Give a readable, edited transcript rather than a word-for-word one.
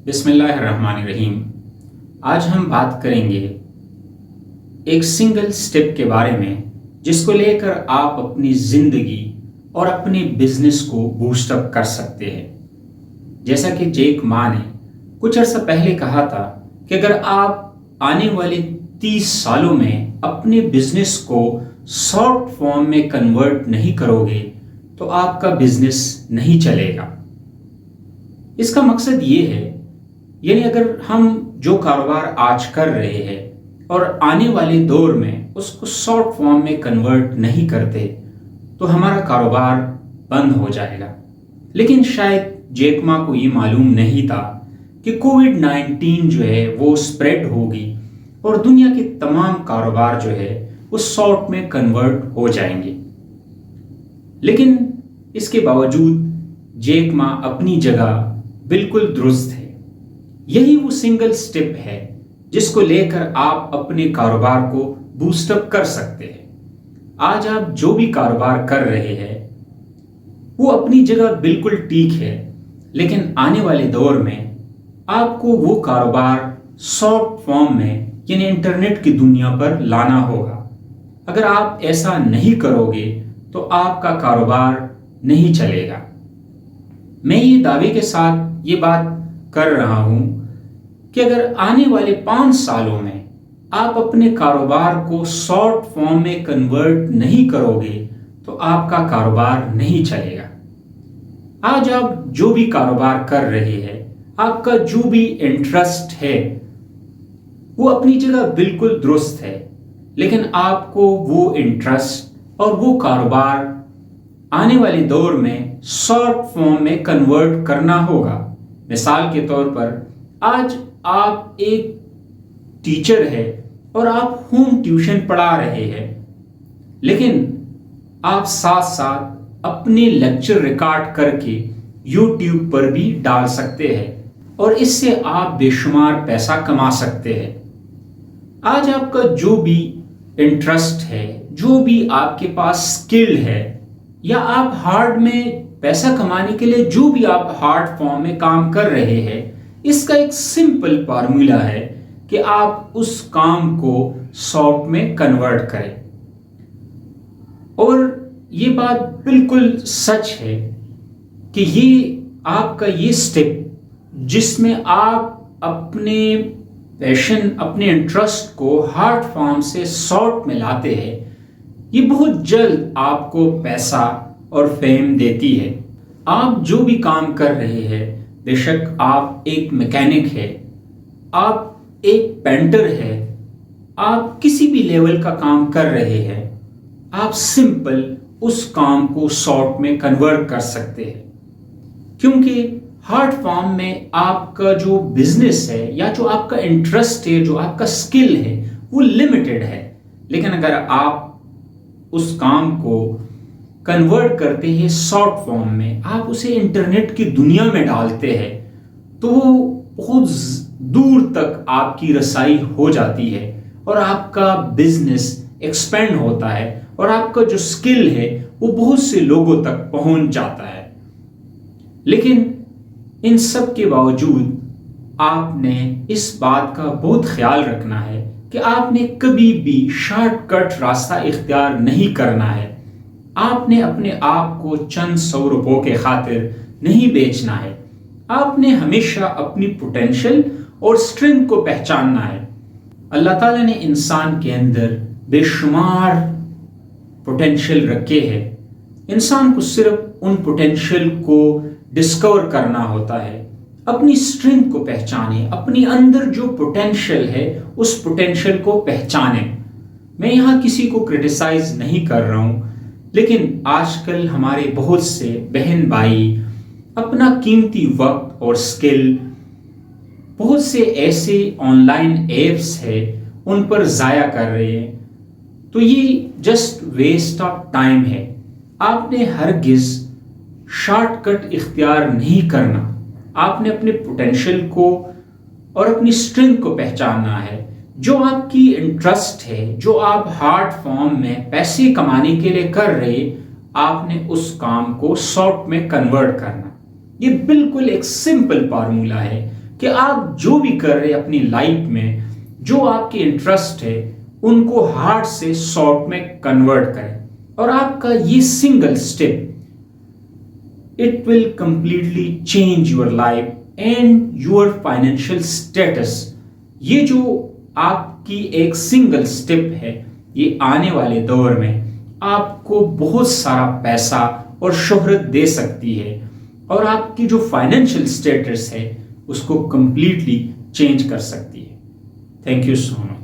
بسم اللہ الرحمن الرحیم۔ آج ہم بات کریں گے ایک سنگل سٹیپ کے بارے میں جس کو لے کر آپ اپنی زندگی اور اپنے بزنس کو بوسٹ اپ کر سکتے ہیں۔ جیسا کہ جیک ما نے کچھ عرصہ پہلے کہا تھا کہ اگر آپ آنے والے 30 سالوں میں اپنے بزنس کو شارٹ فارم میں کنورٹ نہیں کرو گے تو آپ کا بزنس نہیں چلے گا۔ اس کا مقصد یہ ہے، یعنی اگر ہم جو کاروبار آج کر رہے ہیں اور آنے والے دور میں اس کو شارٹ فارم میں کنورٹ نہیں کرتے تو ہمارا کاروبار بند ہو جائے گا۔ لیکن شاید جیک ما کو یہ معلوم نہیں تھا کہ کووڈ-19 جو ہے وہ اسپریڈ ہوگی اور دنیا کے تمام کاروبار جو ہے وہ شارٹ میں کنورٹ ہو جائیں گے۔ لیکن اس کے باوجود جیک ما اپنی جگہ بالکل درست ہے۔ یہی وہ سنگل سٹیپ ہے جس کو لے کر آپ اپنے کاروبار کو بوسٹ اپ کر سکتے ہیں۔ آج آپ جو بھی کاروبار کر رہے ہیں وہ اپنی جگہ بالکل ٹھیک ہے، لیکن آنے والے دور میں آپ کو وہ کاروبار شارٹ فارم میں یعنی انٹرنیٹ کی دنیا پر لانا ہوگا۔ اگر آپ ایسا نہیں کرو گے تو آپ کا کاروبار نہیں چلے گا۔ میں یہ دعوے کے ساتھ یہ بات کر رہا ہوں کہ اگر آنے والے 5 سالوں میں آپ اپنے کاروبار کو شارٹ فارم میں کنورٹ نہیں کرو گے تو آپ کا کاروبار نہیں چلے گا۔ آج آپ جو بھی کاروبار کر رہے ہیں، آپ کا جو بھی انٹرسٹ ہے وہ اپنی جگہ بالکل درست ہے، لیکن آپ کو وہ انٹرسٹ اور وہ کاروبار آنے والے دور میں شارٹ فارم میں کنورٹ کرنا ہوگا۔ مثال کے طور پر آج آپ ایک ٹیچر ہے اور آپ ہوم ٹیوشن پڑھا رہے ہیں، لیکن آپ ساتھ ساتھ اپنے لیکچر ریکارڈ کر کے یوٹیوب پر بھی ڈال سکتے ہیں اور اس سے آپ بے شمار پیسہ کما سکتے ہیں۔ آج آپ کا جو بھی انٹرسٹ ہے، جو بھی آپ کے پاس اسکل ہے، یا آپ ہارڈ میں پیسہ کمانے کے لیے جو بھی آپ ہارڈ فارم میں کام کر رہے ہیں، اس کا ایک سمپل فارمولا ہے کہ آپ اس کام کو شارٹ میں کنورٹ کریں۔ اور یہ بات بالکل سچ ہے کہ یہ آپ کا یہ سٹیپ جس میں آپ اپنے پیشن، اپنے انٹرسٹ کو ہارڈ فارم سے شارٹ میں لاتے ہیں، یہ بہت جلد آپ کو پیسہ اور فیم دیتی ہے۔ آپ جو بھی کام کر رہے ہیں، بے شک آپ ایک میکینک ہے، آپ ایک پینٹر ہے، آپ کسی بھی لیول کا کام کر رہے ہیں، آپ سمپل اس کام کو شارٹ میں کنورٹ کر سکتے ہیں، کیونکہ ہارڈ فارم میں آپ کا جو بزنس ہے یا جو آپ کا انٹرسٹ ہے، جو آپ کا سکل ہے، وہ لمیٹڈ ہے۔ لیکن اگر آپ اس کام کو کنورٹ کرتے ہیں شارٹ فارم میں، آپ اسے انٹرنیٹ کی دنیا میں ڈالتے ہیں، تو وہ بہت دور تک آپ کی رسائی ہو جاتی ہے اور آپ کا بزنس ایکسپینڈ ہوتا ہے اور آپ کا جو سکل ہے وہ بہت سے لوگوں تک پہنچ جاتا ہے۔ لیکن ان سب کے باوجود آپ نے اس بات کا بہت خیال رکھنا ہے کہ آپ نے کبھی بھی شارٹ کٹ راستہ اختیار نہیں کرنا ہے۔ آپ نے اپنے آپ کو چند 100 روپوں کے خاطر نہیں بیچنا ہے۔ آپ نے ہمیشہ اپنی پوٹینشل اور اسٹرینتھ کو پہچاننا ہے۔ اللہ تعالیٰ نے انسان کے اندر بے شمار پوٹینشل رکھے ہیں۔ انسان کو صرف ان پوٹینشل کو ڈسکور کرنا ہوتا ہے۔ اپنی اسٹرینتھ کو پہچانیں، اپنی اندر جو پوٹینشل ہے اس پوٹینشل کو پہچانیں۔ میں یہاں کسی کو کرٹیسائز نہیں کر رہا ہوں، لیکن آج کل ہمارے بہت سے بہن بھائی اپنا قیمتی وقت اور سکل بہت سے ایسے آن لائن ایپس ہیں ان پر ضائع کر رہے ہیں، تو یہ جسٹ ویسٹ آف ٹائم ہے۔ آپ نے ہرگز شارٹ کٹ اختیار نہیں کرنا۔ آپ نے اپنے پوٹینشل کو اور اپنی اسٹرینتھ کو پہچاننا ہے۔ جو آپ کی انٹرسٹ ہے، جو آپ ہارڈ فارم میں پیسے کمانے کے لیے کر رہے، آپ نے اس کام کو شارٹ میں کنورٹ کرنا۔ یہ بالکل ایک سمپل فارمولا ہے کہ آپ جو بھی کر رہے اپنی لائف میں، جو آپ کے انٹرسٹ ہے ان کو ہارڈ سے سافٹ میں کنورٹ کریں، اور آپ کا یہ single step it will completely change your life and your financial status. یہ جو آپ کی ایک سنگل سٹیپ ہے، یہ آنے والے دور میں آپ کو بہت سارا پیسہ اور شہرت دے سکتی ہے، اور آپ کی جو فائنینشیل سٹیٹس ہے اس کو کمپلیٹلی چینج کر سکتی ہے. Thank you so much.